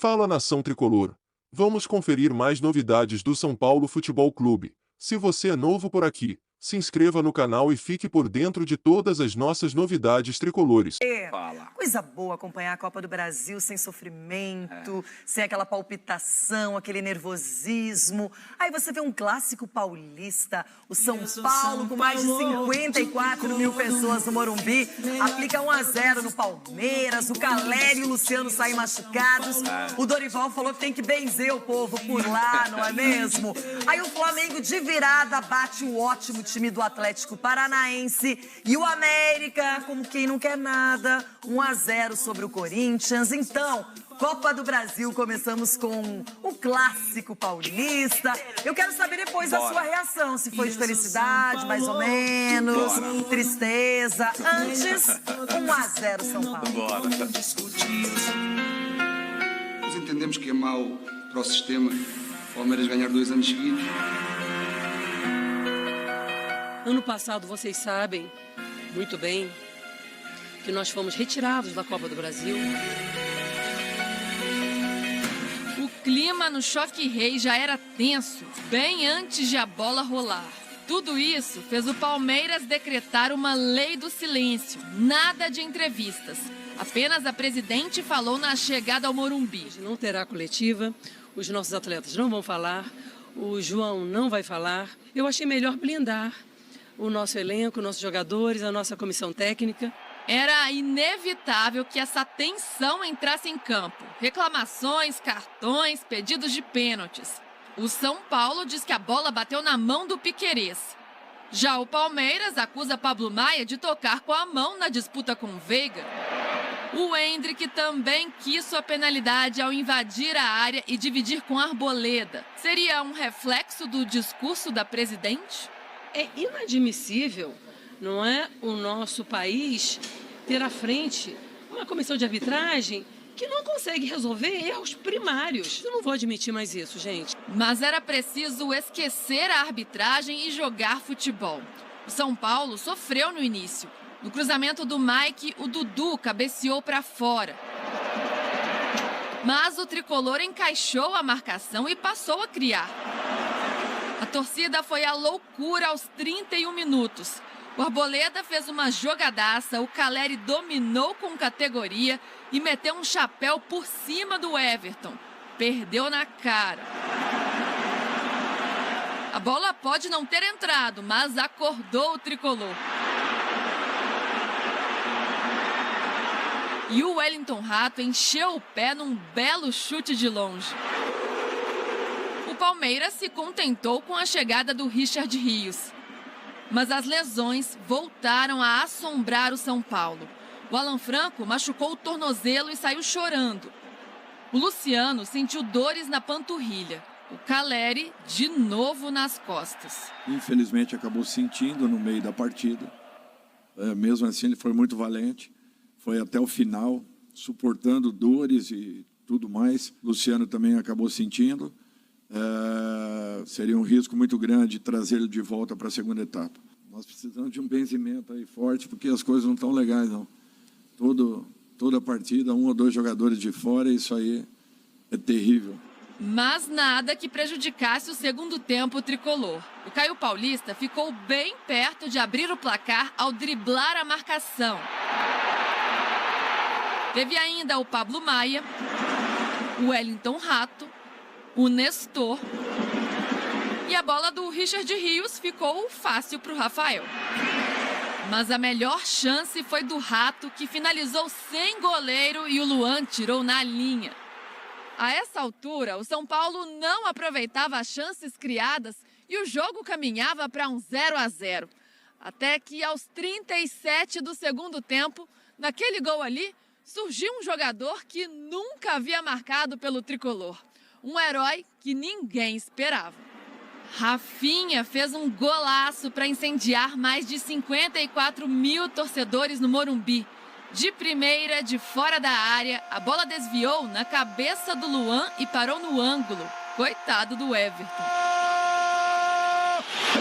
Fala nação tricolor. Vamos conferir mais novidades do São Paulo Futebol Clube. Se você é novo por aqui, se inscreva no canal e fique por dentro de todas as nossas novidades tricolores. Coisa boa acompanhar a Copa do Brasil sem sofrimento, sem aquela palpitação, aquele nervosismo. Aí você vê um clássico paulista, o São Paulo com mais de 54 mil pessoas no Morumbi, aplica 1-0 no Palmeiras, o Caleri e o Luciano saem machucados. O Dorival falou que tem que benzer o povo por lá, não é mesmo? Aí o Flamengo de virada bate o ótimo time do Atlético Paranaense e o América, como quem não quer nada, 1-0 sobre o Corinthians. Então, Copa do Brasil, começamos com o clássico paulista. Eu quero saber depois a sua reação, se foi de felicidade, mais ou menos, tristeza. Antes, 1-0 São Paulo. Nós entendemos que é mau para o sistema o Palmeiras ganhar 2 anos seguidos. Ano passado, vocês sabem muito bem que nós fomos retirados da Copa do Brasil. O clima no Choque Rei já era tenso, bem antes de a bola rolar. Tudo isso fez o Palmeiras decretar uma lei do silêncio, nada de entrevistas. Apenas a presidente falou na chegada ao Morumbi. Não terá coletiva, os nossos atletas não vão falar, o João não vai falar. Eu achei melhor blindar o nosso elenco, nossos jogadores, a nossa comissão técnica. Era inevitável que essa tensão entrasse em campo. Reclamações, cartões, pedidos de pênaltis. O São Paulo diz que a bola bateu na mão do Piquerez. Já o Palmeiras acusa Pablo Maia de tocar com a mão na disputa com Veiga. O Endrick também quis sua penalidade ao invadir a área e dividir com Arboleda. Seria um reflexo do discurso da presidente? É inadmissível, não é, o nosso país ter à frente uma comissão de arbitragem que não consegue resolver erros primários. Eu não vou admitir mais isso, gente. Mas era preciso esquecer a arbitragem e jogar futebol. O São Paulo sofreu no início. No cruzamento do Mike, o Dudu cabeceou para fora. Mas o tricolor encaixou a marcação e passou a criar. A torcida foi à loucura aos 31 minutos. O Arboleda fez uma jogadaça, o Caleri dominou com categoria e meteu um chapéu por cima do Everton. Perdeu na cara. A bola pode não ter entrado, mas acordou o tricolor. E o Wellington Rato encheu o pé num belo chute de longe. O Palmeiras se contentou com a chegada do Richard Rios. Mas as lesões voltaram a assombrar o São Paulo. O Alan Franco machucou o tornozelo e saiu chorando. O Luciano sentiu dores na panturrilha. O Caleri, de novo nas costas. Infelizmente acabou sentindo no meio da partida. Mesmo assim ele foi muito valente. Foi até o final, suportando dores e tudo mais. O Luciano também acabou sentindo. Seria um risco muito grande trazê-lo de volta para a segunda etapa. Nós precisamos de um benzimento aí forte, porque as coisas não estão legais, não. Toda partida, 1 ou 2 jogadores de fora, isso aí é terrível. Mas nada que prejudicasse o segundo tempo tricolor. O Caio Paulista ficou bem perto de abrir o placar ao driblar a marcação. Teve ainda o Pablo Maia, o Wellington Rato, o Nestor. E a bola do Richard Rios ficou fácil para o Rafael. Mas a melhor chance foi do Rato, que finalizou sem goleiro e o Luan tirou na linha. A essa altura, o São Paulo não aproveitava as chances criadas e o jogo caminhava para um 0-0. Até que aos 37 do segundo tempo, naquele gol ali, surgiu um jogador que nunca havia marcado pelo tricolor. Um herói que ninguém esperava. Rafinha fez um golaço para incendiar mais de 54 mil torcedores no Morumbi. De primeira, de fora da área, a bola desviou na cabeça do Luan e parou no ângulo. Coitado do Everton.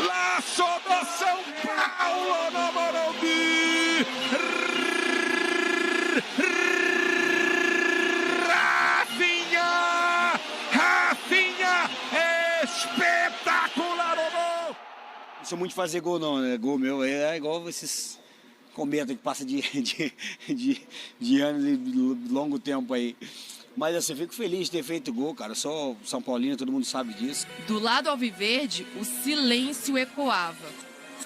Laço do São Paulo no Morumbi! Rafinha! sou muito de fazer gol, não, né? Gol meu é igual esses comentam que passa de anos e longo tempo aí. Mas assim, eu fico feliz de ter feito gol, cara. Eu sou São Paulino, todo mundo sabe disso. Do lado alviverde, o silêncio ecoava.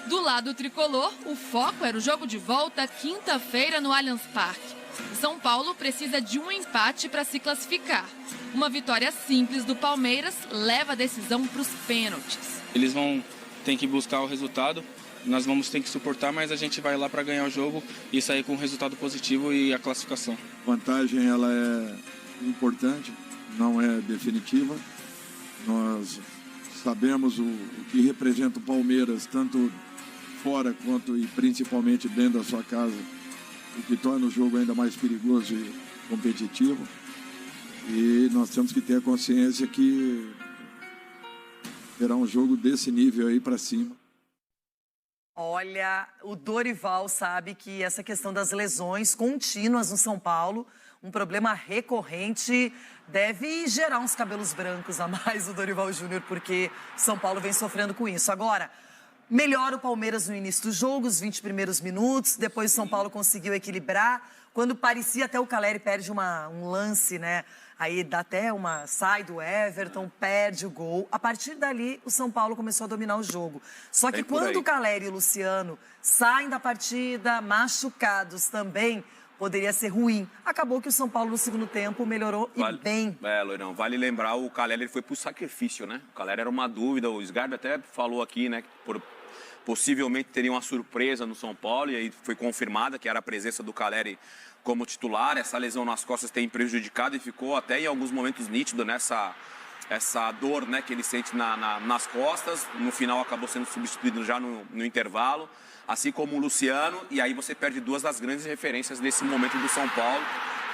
Do lado tricolor, o foco era o jogo de volta quinta-feira no Allianz Parque. O São Paulo precisa de um empate para se classificar. Uma vitória simples do Palmeiras leva a decisão para os pênaltis. Eles vão ter que buscar o resultado, nós vamos ter que suportar, mas a gente vai lá para ganhar o jogo e sair com um resultado positivo e a classificação. A vantagem ela é importante, não é definitiva. Nós sabemos o que representa o Palmeiras, tanto fora quanto e principalmente dentro da sua casa, o que torna o jogo ainda mais perigoso e competitivo. E nós temos que ter a consciência que será um jogo desse nível aí para cima. Olha, o Dorival sabe que essa questão das lesões contínuas no São Paulo, um problema recorrente, deve gerar uns cabelos brancos a mais o Dorival Júnior, porque São Paulo vem sofrendo com isso. Agora, melhora o Palmeiras no início do jogo, os 20 primeiros minutos, depois o São Paulo conseguiu equilibrar, quando parecia até o Caleri perde um lance, né? Aí dá até sai do Everton, perde o gol. A partir dali, o São Paulo começou a dominar o jogo. Só que quando o Caleri e o Luciano saem da partida machucados também, poderia ser ruim. Acabou que o São Paulo no segundo tempo melhorou e bem. Loirão, vale lembrar, o Caleri ele foi pro sacrifício, né? O Caleri era uma dúvida, o Sgarbi até falou aqui, né? Que possivelmente teria uma surpresa no São Paulo, e aí foi confirmada que era a presença do Caleri como titular. Essa lesão nas costas tem prejudicado e ficou até em alguns momentos nítido nessa dor, né, que ele sente nas costas. No final acabou sendo substituído já no intervalo, assim como o Luciano, e aí você perde duas das grandes referências desse momento do São Paulo,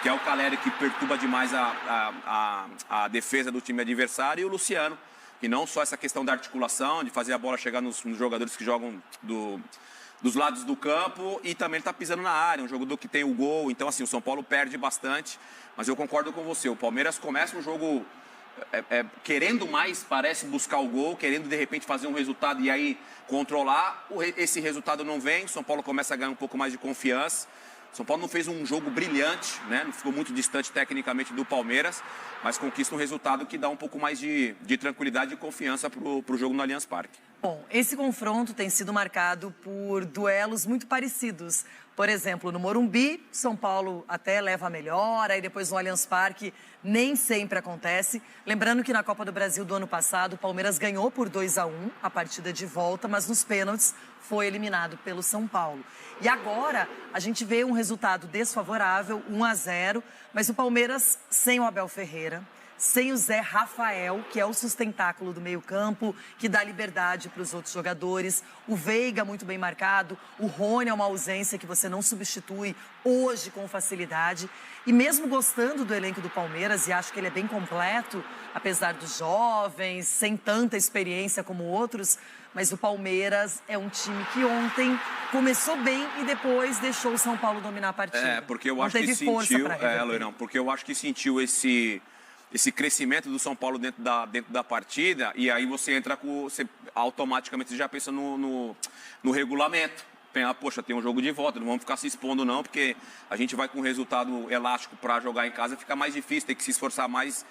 que é o Caleri, que perturba demais a defesa do time adversário, e o Luciano, que não só essa questão da articulação, de fazer a bola chegar nos jogadores que jogam dos lados do campo, e também ele está pisando na área, um jogador que tem o gol. Então, assim, o São Paulo perde bastante, mas eu concordo com você, o Palmeiras começa o jogo querendo mais, parece buscar o gol, querendo de repente fazer um resultado e aí controlar. Esse resultado não vem, o São Paulo começa a ganhar um pouco mais de confiança. O São Paulo não fez um jogo brilhante, né? Não ficou muito distante tecnicamente do Palmeiras, mas conquista um resultado que dá um pouco mais de tranquilidade e confiança para o jogo no Allianz Parque. Bom, esse confronto tem sido marcado por duelos muito parecidos. Por exemplo, no Morumbi, São Paulo até leva a melhor, aí depois no Allianz Parque nem sempre acontece. Lembrando que na Copa do Brasil do ano passado, o Palmeiras ganhou por 2-1 a partida de volta, mas nos pênaltis foi eliminado pelo São Paulo. E agora a gente vê um resultado desfavorável, 1-0, mas o Palmeiras sem o Abel Ferreira, sem o Zé Rafael, que é o sustentáculo do meio-campo, que dá liberdade para os outros jogadores. O Veiga muito bem marcado. O Rony é uma ausência que você não substitui hoje com facilidade. E mesmo gostando do elenco do Palmeiras, e acho que ele é bem completo, apesar dos jovens, sem tanta experiência como outros, mas o Palmeiras é um time que ontem começou bem e depois deixou o São Paulo dominar a partida. Porque eu acho que sentiu, Loirão, porque eu acho que sentiu esse crescimento do São Paulo dentro da partida, e aí você entra você automaticamente já pensa no regulamento. Poxa, tem um jogo de volta, não vamos ficar se expondo não, porque a gente vai com um resultado elástico para jogar em casa, fica mais difícil, tem que se esforçar mais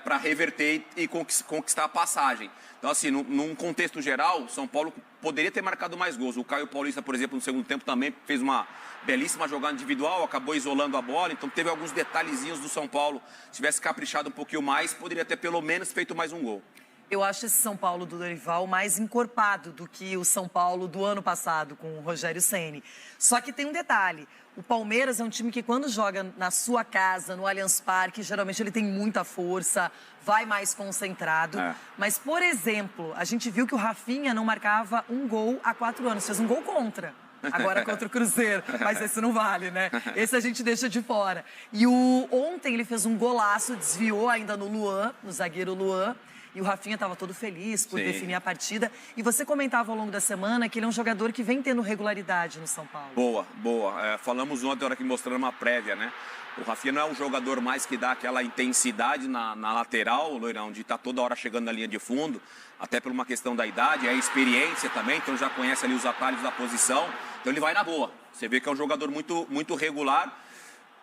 para reverter e conquistar a passagem. Então, assim, num contexto geral, o São Paulo poderia ter marcado mais gols. O Caio Paulista, por exemplo, no segundo tempo também fez uma belíssima jogada individual, acabou isolando a bola, então teve alguns detalhezinhos do São Paulo. Se tivesse caprichado um pouquinho mais, poderia ter pelo menos feito mais um gol. Eu acho esse São Paulo do Dorival mais encorpado do que o São Paulo do ano passado, com o Rogério Ceni. Só que tem um detalhe, o Palmeiras é um time que quando joga na sua casa, no Allianz Parque, geralmente ele tem muita força, vai mais concentrado. Mas, por exemplo, a gente viu que o Rafinha não marcava um gol há 4 anos, fez um gol contra. Agora contra o Cruzeiro, mas esse não vale, né? Esse a gente deixa de fora. E ontem ele fez um golaço, desviou ainda no Luan, no zagueiro Luan, e o Rafinha estava todo feliz por definir a partida. E você comentava ao longo da semana que ele é um jogador que vem tendo regularidade no São Paulo. Boa. Falamos ontem, na hora que mostramos uma prévia, né? O Rafinha não é um jogador mais que dá aquela intensidade na lateral, Loirão, de estar toda hora chegando na linha de fundo, até por uma questão da idade, é a experiência também, então já conhece ali os atalhos da posição, então ele vai na boa. Você vê que é um jogador muito regular.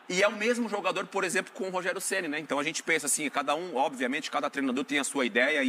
E é o mesmo jogador, por exemplo, com o Rogério Ceni, né? Então a gente pensa assim, cada um, obviamente, cada treinador tem a sua ideia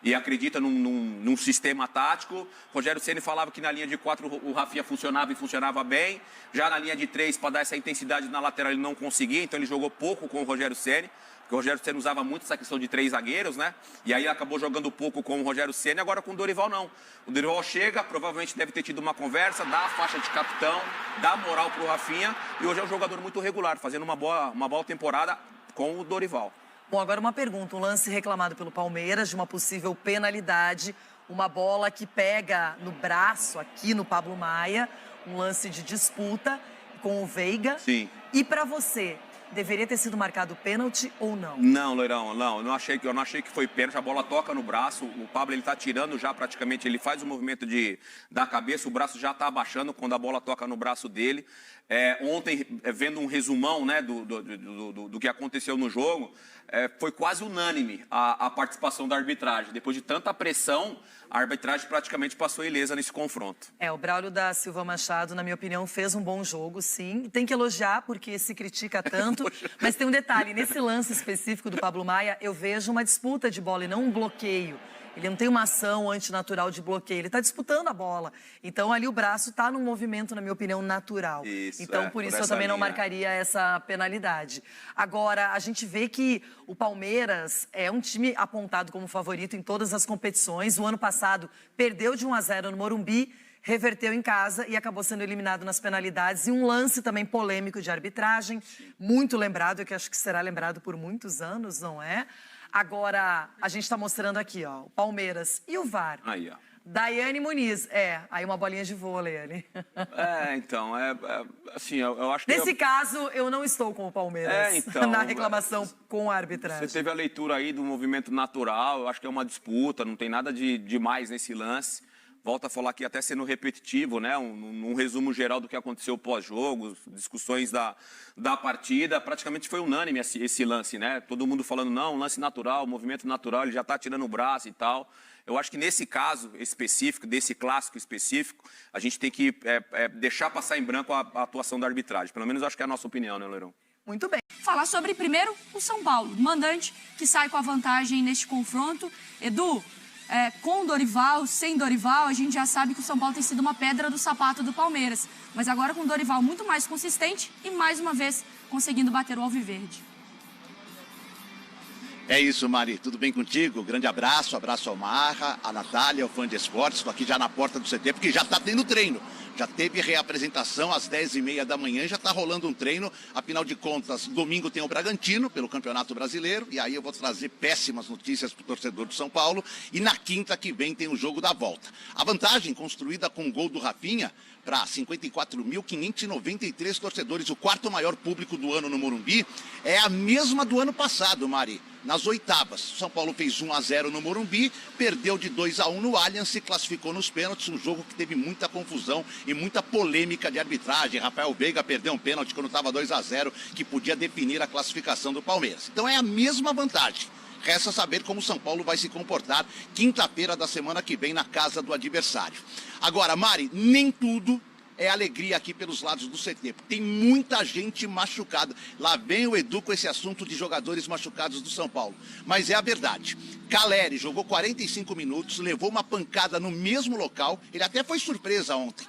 e acredita num sistema tático. O Rogério Ceni falava que na linha de 4 o Rafinha funcionava e funcionava bem. Já na linha de 3, para dar essa intensidade na lateral, ele não conseguia, então ele jogou pouco com o Rogério Ceni. Porque o Rogério Ceni usava muito essa questão de 3 zagueiros, né? E aí acabou jogando pouco com o Rogério Ceni, agora com o Dorival não. O Dorival chega, provavelmente deve ter tido uma conversa, dá a faixa de capitão, dá moral pro Rafinha, e hoje é um jogador muito regular, fazendo uma boa temporada com o Dorival. Bom, agora uma pergunta, um lance reclamado pelo Palmeiras de uma possível penalidade, uma bola que pega no braço aqui no Pablo Maia, um lance de disputa com o Veiga. Sim. E para você, deveria ter sido marcado pênalti ou não? Não, Loirão, não. Eu não achei que foi pênalti. A bola toca no braço. O Pablo, ele tá tirando já praticamente. Ele faz o movimento da cabeça. O braço já tá abaixando quando a bola toca no braço dele. Ontem, vendo um resumão, né, do que aconteceu no jogo, foi quase unânime a participação da arbitragem. Depois de tanta pressão, a arbitragem praticamente passou ilesa nesse confronto. O Braulio da Silva Machado, na minha opinião, fez um bom jogo, sim. Tem que elogiar, porque se critica tanto. Mas tem um detalhe, nesse lance específico do Pablo Maia, eu vejo uma disputa de bola e não um bloqueio. Ele não tem uma ação antinatural de bloqueio, ele está disputando a bola. Então, ali o braço está num movimento, na minha opinião, natural. Isso, então, por isso eu também não marcaria essa penalidade. Agora, a gente vê que o Palmeiras é um time apontado como favorito em todas as competições. O ano passado perdeu de 1-0 no Morumbi, reverteu em casa e acabou sendo eliminado nas penalidades. E um lance também polêmico de arbitragem, muito lembrado, que acho que será lembrado por muitos anos, não é? Agora, a gente está mostrando aqui, ó, o Palmeiras e o VAR. Aí, ó. Daiane Muniz, aí uma bolinha de vôlei ali. Então, assim, eu acho que... Nesse caso, eu não estou com o Palmeiras na reclamação com a arbitragem. Você teve a leitura aí do movimento natural, eu acho que é uma disputa, não tem nada de mais nesse lance. Volto a falar aqui, até sendo repetitivo, né? Um resumo geral do que aconteceu pós-jogo, discussões da partida. Praticamente foi unânime esse lance, né? Todo mundo falando, não, lance natural, movimento natural, ele já está tirando o braço e tal. Eu acho que nesse caso específico, desse clássico específico, a gente tem que deixar passar em branco a atuação da arbitragem. Pelo menos acho que é a nossa opinião, né, Loirão? Muito bem. Falar sobre, primeiro, o São Paulo, mandante que sai com a vantagem neste confronto. Edu, com Dorival, sem Dorival, a gente já sabe que o São Paulo tem sido uma pedra do sapato do Palmeiras. Mas agora com Dorival muito mais consistente e mais uma vez conseguindo bater o Alviverde. É isso, Mari. Tudo bem contigo? Grande abraço ao Marra, a Natália, o fã de esportes. Estou aqui já na porta do CT, porque já está tendo treino. Já teve reapresentação às 10h30 da manhã, já está rolando um treino. Afinal de contas, domingo tem o Bragantino, pelo Campeonato Brasileiro. E aí eu vou trazer péssimas notícias para o torcedor do São Paulo. E na quinta que vem tem o jogo da volta. A vantagem construída com o gol do Rafinha para 54.593 torcedores, o quarto maior público do ano no Morumbi, é a mesma do ano passado, Mari. Nas oitavas, São Paulo fez 1-0 no Morumbi, perdeu de 2-1 no Allianz e classificou nos pênaltis, um jogo que teve muita confusão e muita polêmica de arbitragem. Rafael Veiga perdeu um pênalti quando estava 2-0, que podia definir a classificação do Palmeiras. Então é a mesma vantagem. Resta saber como o São Paulo vai se comportar quinta-feira da semana que vem na casa do adversário. Agora, Mari, nem tudo é alegria aqui pelos lados do CT, porque tem muita gente machucada. Lá vem o Edu com esse assunto de jogadores machucados do São Paulo. Mas é a verdade. Caleri jogou 45 minutos, levou uma pancada no mesmo local. Ele até foi surpresa ontem.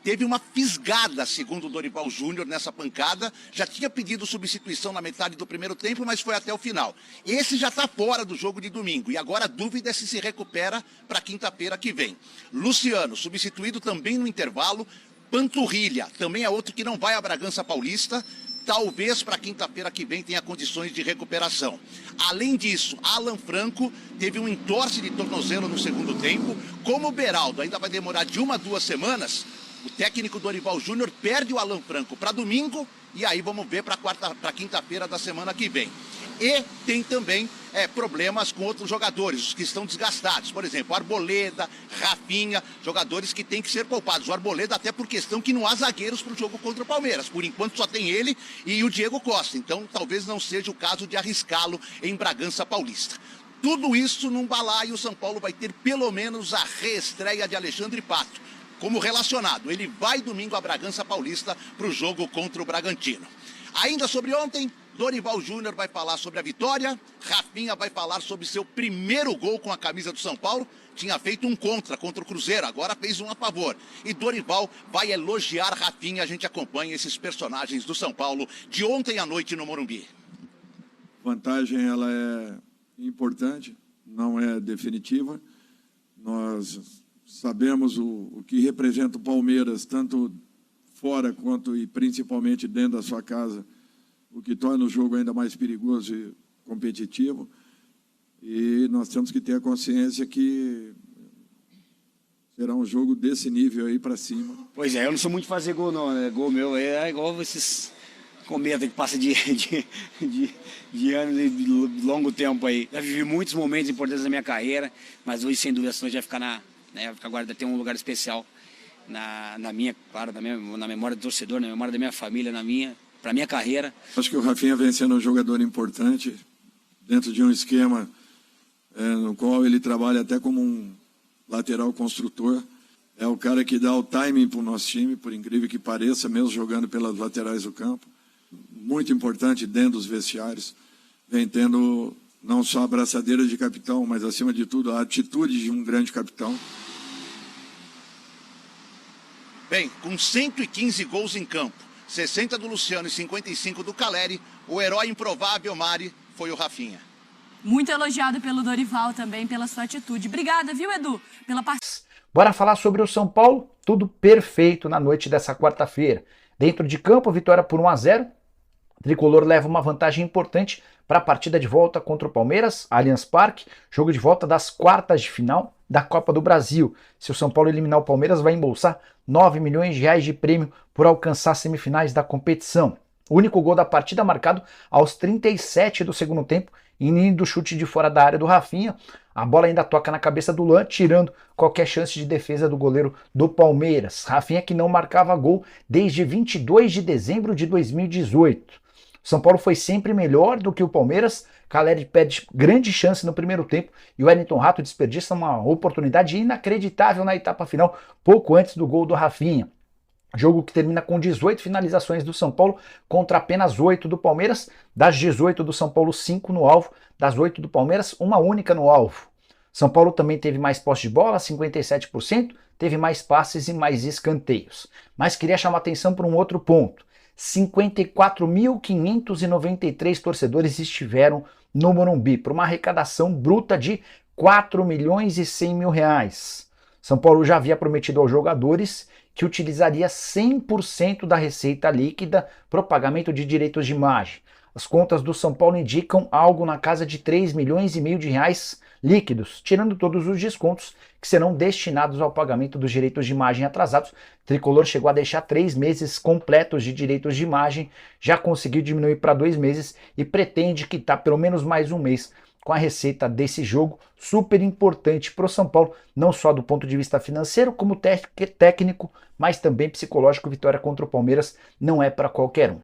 Teve uma fisgada, segundo o Dorival Júnior, nessa pancada. Já tinha pedido substituição na metade do primeiro tempo, mas foi até o final. Esse já está fora do jogo de domingo. E agora a dúvida é se recupera para quinta-feira que vem. Luciano, substituído também no intervalo. Panturrilha, também é outro que não vai a Bragança Paulista. Talvez para quinta-feira que vem tenha condições de recuperação. Além disso, Alan Franco teve um entorse de tornozelo no segundo tempo. Como o Beraldo ainda vai demorar de 1 a 2 semanas, o técnico Dorival Júnior perde o Alan Franco para domingo e aí vamos ver para quinta-feira da semana que vem. E tem também problemas com outros jogadores, os que estão desgastados. Por exemplo, Arboleda, Rafinha, jogadores que têm que ser poupados. O Arboleda até por questão que não há zagueiros para o jogo contra o Palmeiras. Por enquanto só tem ele e o Diego Costa. Então talvez não seja o caso de arriscá-lo em Bragança Paulista. Tudo isso num balaio, o São Paulo vai ter pelo menos a reestreia de Alexandre Pato como relacionado. Ele vai domingo a Bragança Paulista para o jogo contra o Bragantino. Ainda sobre ontem, Dorival Júnior vai falar sobre a vitória, Rafinha vai falar sobre seu primeiro gol com a camisa do São Paulo, tinha feito um contra o Cruzeiro, agora fez um a favor. E Dorival vai elogiar Rafinha, a gente acompanha esses personagens do São Paulo de ontem à noite no Morumbi. A vantagem ela é importante, não é definitiva. Nós sabemos o que representa o Palmeiras, tanto fora quanto e principalmente dentro da sua casa, o que torna o jogo ainda mais perigoso e competitivo. E nós temos que ter a consciência que será um jogo desse nível aí para cima. Pois é, eu não sou muito de fazer gol não, né? Gol meu é igual esses cometa que passa de anos e de longo tempo aí. Já vivi muitos momentos importantes na minha carreira, mas hoje sem dúvida vai ficar vai ficar agora tem um lugar especial na minha, claro, na memória do torcedor, na memória da minha família, para minha carreira. Acho que o Rafinha vem sendo um jogador importante dentro de um esquema no qual ele trabalha até como um lateral construtor. É o cara que dá o timing para o nosso time, por incrível que pareça, mesmo jogando pelas laterais do campo. Muito importante dentro dos vestiários. Vem tendo não só a braçadeira de capitão, mas acima de tudo a atitude de um grande capitão. Bem, com 115 gols em campo, 60 do Luciano e 55 do Caleri, o herói improvável, Mari, foi o Rafinha. Muito elogiado pelo Dorival também, pela sua atitude. Obrigada, viu, Edu, pela participação. Bora falar sobre o São Paulo? Tudo perfeito na noite dessa quarta-feira. Dentro de campo, vitória por 1-0. O Tricolor leva uma vantagem importante para a partida de volta contra o Palmeiras, Allianz Parque, jogo de volta das quartas de final da Copa do Brasil. Se o São Paulo eliminar o Palmeiras, vai embolsar 9 milhões de reais de prêmio por alcançar semifinais da competição. O único gol da partida marcado aos 37 do segundo tempo, indo do chute de fora da área do Rafinha. A bola ainda toca na cabeça do Luan, tirando qualquer chance de defesa do goleiro do Palmeiras. Rafinha que não marcava gol desde 22 de dezembro de 2018. São Paulo foi sempre melhor do que o Palmeiras. Caleri perde grande chance no primeiro tempo e o Wellington Rato desperdiça uma oportunidade inacreditável na etapa final, pouco antes do gol do Rafinha. Jogo que termina com 18 finalizações do São Paulo contra apenas 8 do Palmeiras. Das 18 do São Paulo, 5 no alvo. Das 8 do Palmeiras, uma única no alvo. São Paulo também teve mais posse de bola, 57%, teve mais passes e mais escanteios. Mas queria chamar atenção para um outro ponto. 54.593 torcedores estiveram no Morumbi, por uma arrecadação bruta de 4 milhões e 100 mil reais. São Paulo já havia prometido aos jogadores que utilizaria 100% da receita líquida para o pagamento de direitos de imagem. As contas do São Paulo indicam algo na casa de 3 milhões e meio de reais líquidos, tirando todos os descontos que serão destinados ao pagamento dos direitos de imagem atrasados. O Tricolor chegou a deixar 3 meses completos de direitos de imagem, já conseguiu diminuir para 2 meses e pretende quitar pelo menos mais um mês com a receita desse jogo super importante para o São Paulo, não só do ponto de vista financeiro, como técnico, mas também psicológico. Vitória contra o Palmeiras não é para qualquer um.